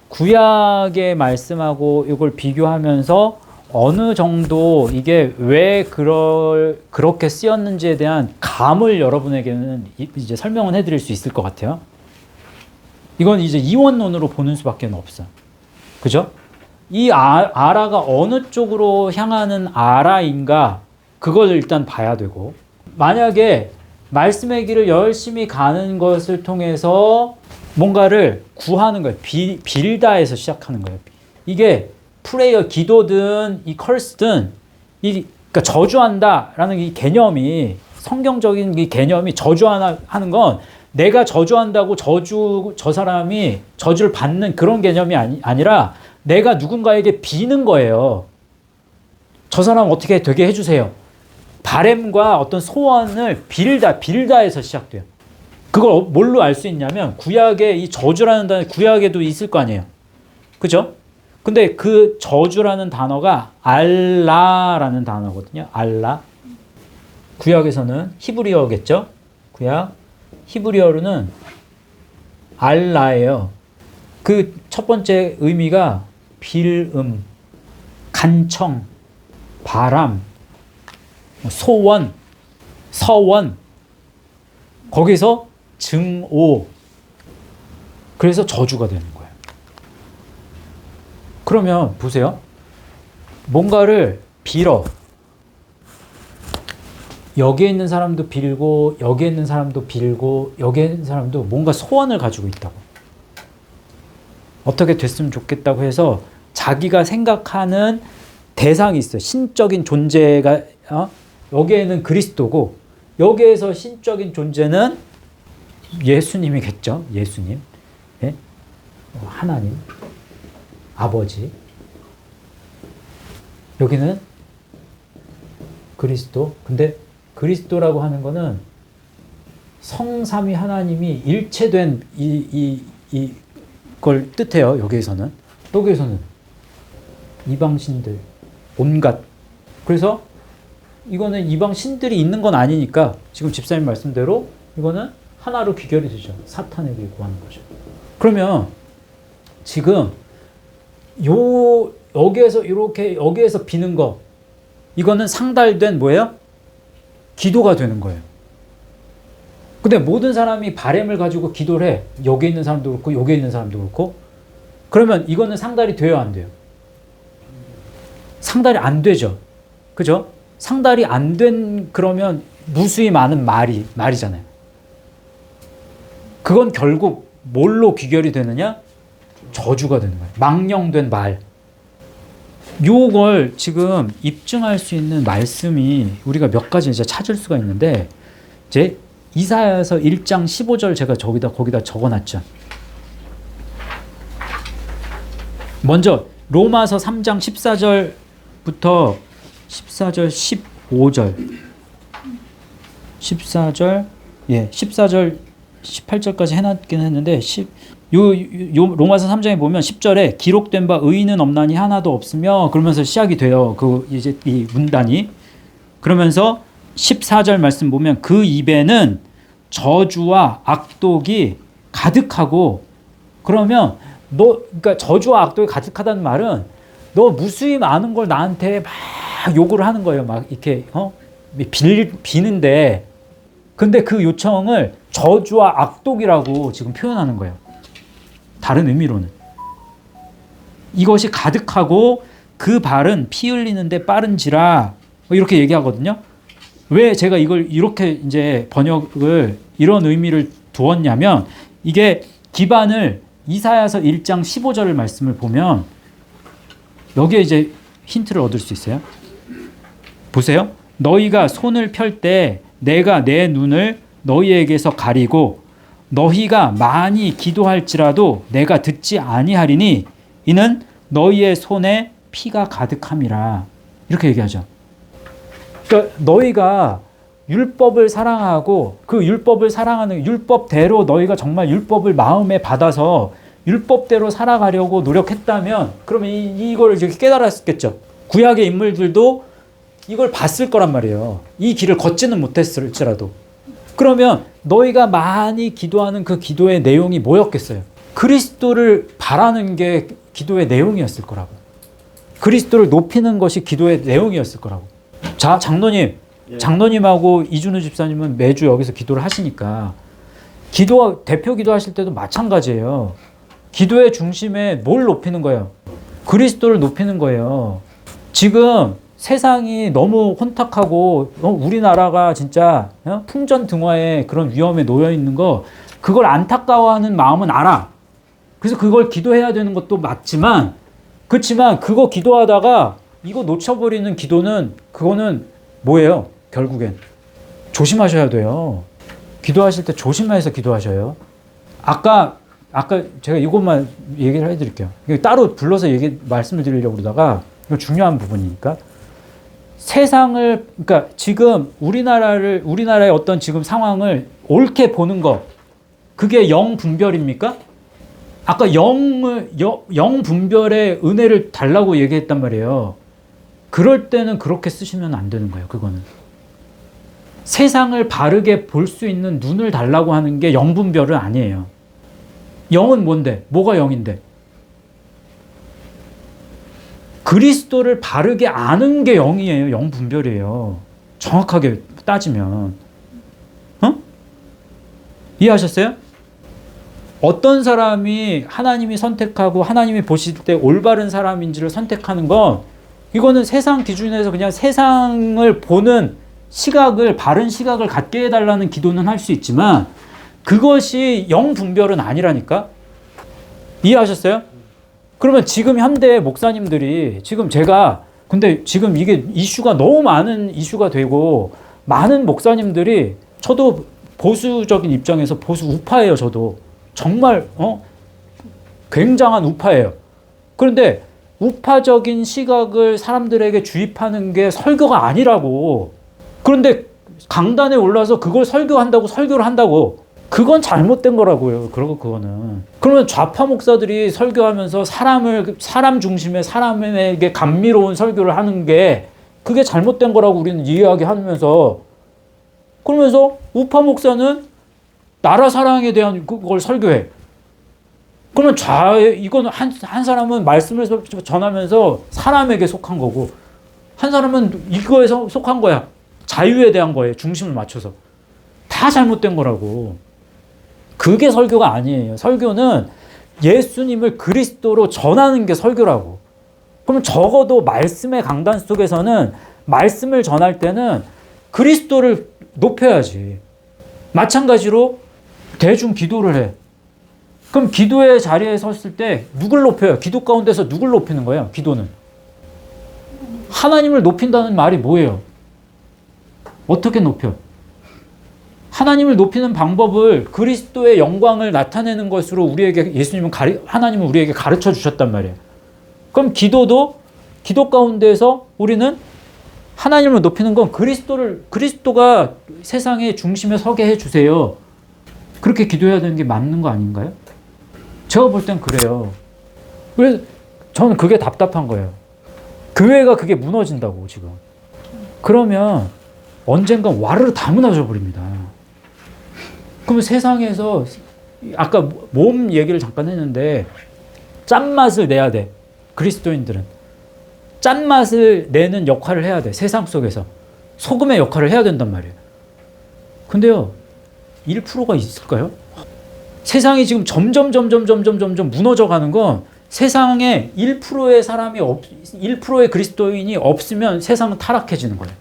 구약의 말씀하고 이걸 비교하면서 어느 정도 이게 왜 그렇게 쓰였는지에 대한 감을 여러분에게는 이제 설명은 해드릴 수 있을 것 같아요. 이건 이제 이원론으로 보는 수밖에 없어. 그죠? 이 아라가 어느 쪽으로 향하는 아라인가 그걸 일단 봐야 되고, 만약에 말씀의 길을 열심히 가는 것을 통해서 뭔가를 구하는 거예요. 빌다에서 시작하는 거예요. 이게 프레이어, 기도든 이 컬스든 그러니까 저주한다라는 이 개념이, 성경적인 이 개념이 저주하는 건 내가 저주한다고 저 사람이 저주를 받는 그런 개념이 아니라 내가 누군가에게 비는 거예요. 저 사람 어떻게 되게 해주세요. 바램과 어떤 소원을 빌다에서 시작돼요. 그걸 뭘로 알 수 있냐면 구약에 이 저주라는 단어, 구약에도 있을 거 아니에요. 그죠? 근데 그 저주라는 단어가 알라라는 단어거든요. 알라. 구약에서는 히브리어겠죠? 구약. 히브리어로는 알라예요. 그 첫 번째 의미가 빌음, 간청, 바람, 소원, 서원, 거기서 증오, 그래서 저주가 되는 거예요. 그러면 보세요. 뭔가를 빌어. 여기에 있는 사람도 빌고, 여기에 있는 사람도 빌고, 여기에 있는 사람도 뭔가 소원을 가지고 있다고. 어떻게 됐으면 좋겠다고 해서 자기가 생각하는 대상이 있어요. 신적인 존재가, 여기에는 그리스도고, 여기에서 신적인 존재는 예수님이겠죠. 예수님. 예? 하나님. 아버지. 여기는 그리스도. 근데 그리스도라고 하는 거는 성삼위 하나님이 일체된 이걸 뜻해요. 여기에서는. 여기에서는 이방신들 온갖. 그래서 이거는 이방 신들이 있는 건 아니니까 지금 집사님 말씀대로 이거는 하나로 귀결이 되죠. 사탄에게 구하는 거죠. 그러면 지금 여기에서 이렇게 여기에서 비는 거 이거는 상달된 뭐예요? 기도가 되는 거예요. 근데 모든 사람이 바램을 가지고 기도를 해. 여기 있는 사람도 그렇고 여기 있는 사람도 그렇고. 그러면 이거는 상달이 돼요, 안 돼요? 상달이 안 되죠. 그죠? 상달이 안 된 그러면 무수히 많은 말이잖아요. 그건 결국 뭘로 귀결이 되느냐? 저주가 되는 거예요. 망령된 말. 요걸 지금 입증할 수 있는 말씀이 우리가 몇 가지 이제 찾을 수가 있는데, 이제 이사야서 1장 15절 제가 거기다 적어놨죠. 먼저 로마서 3장 14절부터 14절 14절 18절까지 해놨긴 했는데 로마서 3장에 보면 10절에 기록된 바 의인은 없나니 하나도 없으며 그러면서 시작이 돼요. 이제 이 문단이. 그러면서 14절 말씀 보면 그 입에는 저주와 악독이 가득하고, 그러면 그러니까 저주와 악독이 가득하다는 말은 너 무수히 많은 걸 나한테 막 요구를 하는 거예요. 막 이렇게 비는데, 근데 그 요청을 저주와 악독이라고 지금 표현하는 거예요. 다른 의미로는 이것이 가득하고 그 발은 피 흘리는데 빠른지라 이렇게 얘기하거든요. 왜 제가 이걸 이렇게 이제 번역을 이런 의미를 두었냐면, 이게 기반을 이사야서 1장 15절 말씀을 보면 여기에 이제 힌트를 얻을 수 있어요. 보세요. 너희가 손을 펼 때 내가 내 눈을 너희에게서 가리고 너희가 많이 기도할지라도 내가 듣지 아니하리니 이는 너희의 손에 피가 가득함이라. 이렇게 얘기하죠. 그러니까 너희가 율법을 사랑하고 그 율법을 사랑하는 율법대로 너희가 정말 율법을 마음에 받아서 율법대로 살아가려고 노력했다면 그러면 이걸 이렇게 깨달았겠죠. 구약의 인물들도 이걸 봤을 거란 말이에요. 이 길을 걷지는 못했을지라도. 그러면 너희가 많이 기도하는 그 기도의 내용이 뭐였겠어요? 그리스도를 바라는 게 기도의 내용이었을 거라고. 그리스도를 높이는 것이 기도의 내용이었을 거라고. 자, 장로님하고 이준우 집사님은 매주 여기서 기도를 하시니까 대표 기도하실 때도 마찬가지예요. 기도의 중심에 뭘 높이는 거예요? 그리스도를 높이는 거예요. 지금 세상이 너무 혼탁하고 우리나라가 진짜 풍전등화의 그런 위험에 놓여 있는 거, 그걸 안타까워하는 마음은 알아. 그래서 그걸 기도해야 되는 것도 맞지만, 그렇지만 그거 기도하다가 이거 놓쳐버리는 기도는 그거는 뭐예요? 결국엔 조심하셔야 돼요. 기도하실 때 조심해서 기도하셔요. 아까 제가 이것만 얘기를 해드릴게요. 따로 불러서 말씀을 드리려고 그러다가 이거 중요한 부분이니까. 그러니까 지금 우리나라의 어떤 지금 상황을 옳게 보는 거, 그게 영분별입니까? 아까 영분별의 은혜를 달라고 얘기했단 말이에요. 그럴 때는 그렇게 쓰시면 안 되는 거예요. 그거는 세상을 바르게 볼 수 있는 눈을 달라고 하는 게 영분별은 아니에요. 영은 뭔데? 뭐가 영인데? 그리스도를 바르게 아는 게 영이에요. 영분별이에요. 정확하게 따지면. 이해하셨어요? 어떤 사람이 하나님이 선택하고 하나님이 보실 때 올바른 사람인지를 선택하는 건, 이거는 세상 기준에서 그냥 세상을 보는 바른 시각을 갖게 해달라는 기도는 할 수 있지만 그것이 영분별은 아니라니까. 이해하셨어요? 그러면 지금 현대 목사님들이 근데 지금 이게 이슈가 너무 많은 이슈가 되고, 많은 목사님들이, 저도 보수적인 입장에서 보수 우파예요. 저도 정말 굉장한 우파예요. 그런데 우파적인 시각을 사람들에게 주입하는 게 설교가 아니라고. 그런데 강단에 올라서 그걸 설교를 한다고. 그건 잘못된 거라고요. 그거는. 그러면 좌파 목사들이 설교하면서 사람 중심의 사람에게 감미로운 설교를 하는 게 그게 잘못된 거라고 우리는 이야기하면서 그러면서 우파 목사는 나라 사랑에 대한 그걸 설교해. 그러면 이거는 한 사람은 말씀을 전하면서 사람에게 속한 거고 한 사람은 이거에 속한 거야. 자유에 대한 거에 중심을 맞춰서. 다 잘못된 거라고. 그게 설교가 아니에요. 설교는 예수님을 그리스도로 전하는 게 설교라고. 그럼 적어도 말씀의 강단 속에서는 말씀을 전할 때는 그리스도를 높여야지. 마찬가지로 대중 기도를 해. 그럼 기도의 자리에 섰을 때 누굴 높여요? 기도 가운데서 누굴 높이는 거예요? 기도는. 하나님을 높인다는 말이 뭐예요? 어떻게 높여? 하나님을 높이는 방법을 그리스도의 영광을 나타내는 것으로 우리에게 하나님은 우리에게 가르쳐 주셨단 말이에요. 그럼 기도도 기도 가운데서 우리는 하나님을 높이는 건 그리스도가 세상의 중심에 서게 해 주세요. 그렇게 기도해야 되는 게 맞는 거 아닌가요? 제가 볼 땐 그래요. 그래서 저는 그게 답답한 거예요. 교회가 그게 무너진다고 지금. 그러면 언젠가 와르르 다 무너져 버립니다. 그러면 세상에서 아까 몸 얘기를 잠깐 했는데 짠맛을 내야 돼. 그리스도인들은. 짠맛을 내는 역할을 해야 돼. 세상 속에서. 소금의 역할을 해야 된단 말이에요. 근데요. 1%가 있을까요? 세상이 지금 점점 무너져 가는 건 세상에 1%의 그리스도인이 없으면 세상은 타락해지는 거예요.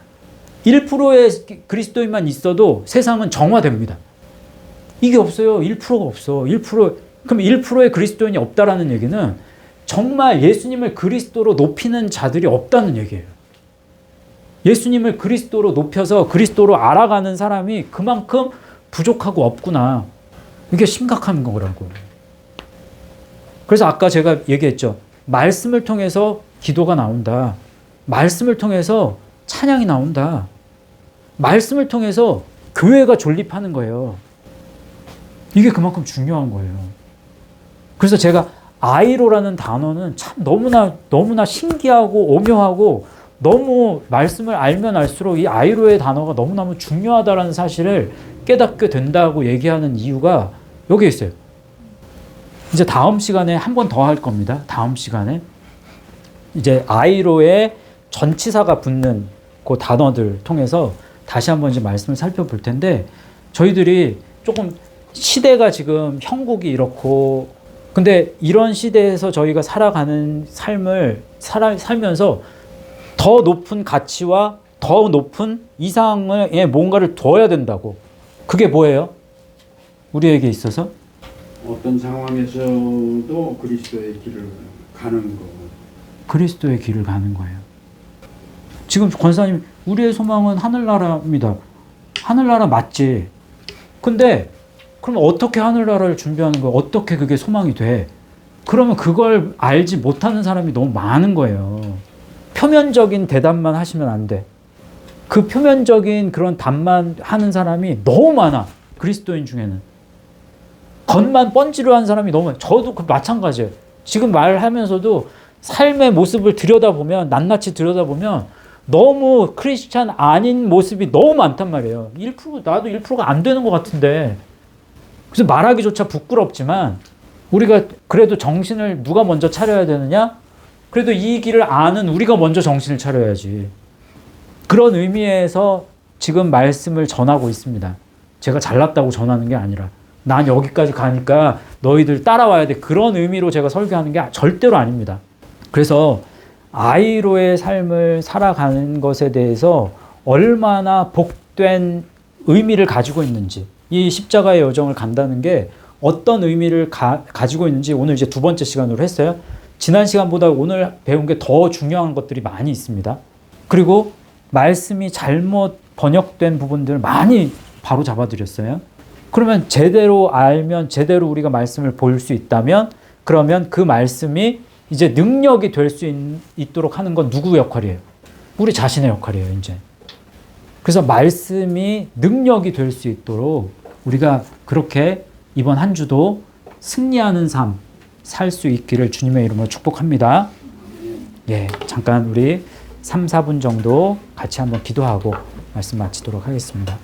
1%의 그리스도인만 있어도 세상은 정화됩니다. 이게 없어요. 1%가 없어. 1%, 그럼 1%의 그리스도인이 없다라는 얘기는 정말 예수님을 그리스도로 높이는 자들이 없다는 얘기예요. 예수님을 그리스도로 높여서 그리스도로 알아가는 사람이 그만큼 부족하고 없구나. 이게 심각한 거라고. 그래서 아까 제가 얘기했죠. 말씀을 통해서 기도가 나온다. 말씀을 통해서 찬양이 나온다. 말씀을 통해서 교회가 존립하는 거예요. 이게 그만큼 중요한 거예요. 그래서 제가 아이로라는 단어는 참 너무나 신기하고 오묘하고 너무 말씀을 알면 알수록 이 아이로의 단어가 너무너무 중요하다는 사실을 깨닫게 된다고 얘기하는 이유가 여기 있어요. 이제 다음 시간에 한 번 더 할 겁니다. 다음 시간에 이제 아이로의 전치사가 붙는 그 단어들 통해서 다시 한번 이제 말씀을 살펴볼 텐데 저희들이 조금 시대가 지금 형국이 이렇고 근데 이런 시대에서 저희가 살아가는 삶을 살면서 더 높은 가치와 더 높은 이상의 뭔가를 둬야 된다고. 그게 뭐예요? 우리에게 있어서? 어떤 상황에서도 그리스도의 길을 가는 거고. 그리스도의 길을 가는 거예요. 지금 권사님, 우리의 소망은 하늘나라입니다. 하늘나라 맞지? 근데 그럼 어떻게 하늘나라를 준비하는 거야? 어떻게 그게 소망이 돼? 그러면 그걸 알지 못하는 사람이 너무 많은 거예요. 표면적인 대답만 하시면 안 돼. 그 표면적인 그런 답만 하는 사람이 너무 많아. 그리스도인 중에는. 겉만 번지르 한 사람이 너무 많아. 저도 그 마찬가지예요. 지금 말하면서도 삶의 모습을 들여다보면 낱낱이 들여다보면 너무 크리스찬 아닌 모습이 너무 많단 말이에요. 1% 나도 1%가 안 되는 것 같은데 그래서 말하기조차 부끄럽지만 우리가 그래도 정신을 누가 먼저 차려야 되느냐? 그래도 이 길을 아는 우리가 먼저 정신을 차려야지. 그런 의미에서 지금 말씀을 전하고 있습니다. 제가 잘났다고 전하는 게 아니라 난 여기까지 가니까 너희들 따라와야 돼. 그런 의미로 제가 설교하는 게 절대로 아닙니다. 그래서 아이로의 삶을 살아가는 것에 대해서 얼마나 복된 의미를 가지고 있는지 이 십자가의 여정을 간다는 게 어떤 의미를 가지고 있는지 오늘 이제 두 번째 시간으로 했어요. 지난 시간보다 오늘 배운 게 더 중요한 것들이 많이 있습니다. 그리고 말씀이 잘못 번역된 부분들 많이 바로 잡아드렸어요. 그러면 제대로 알면 제대로 우리가 말씀을 볼 수 있다면 그러면 그 말씀이 이제 능력이 될 수 있도록 하는 건 누구 역할이에요? 우리 자신의 역할이에요, 이제. 그래서 말씀이 능력이 될 수 있도록 우리가 그렇게 이번 한 주도 승리하는 삶 살 수 있기를 주님의 이름으로 축복합니다. 예, 잠깐 우리 3, 4분 정도 같이 한번 기도하고 말씀 마치도록 하겠습니다.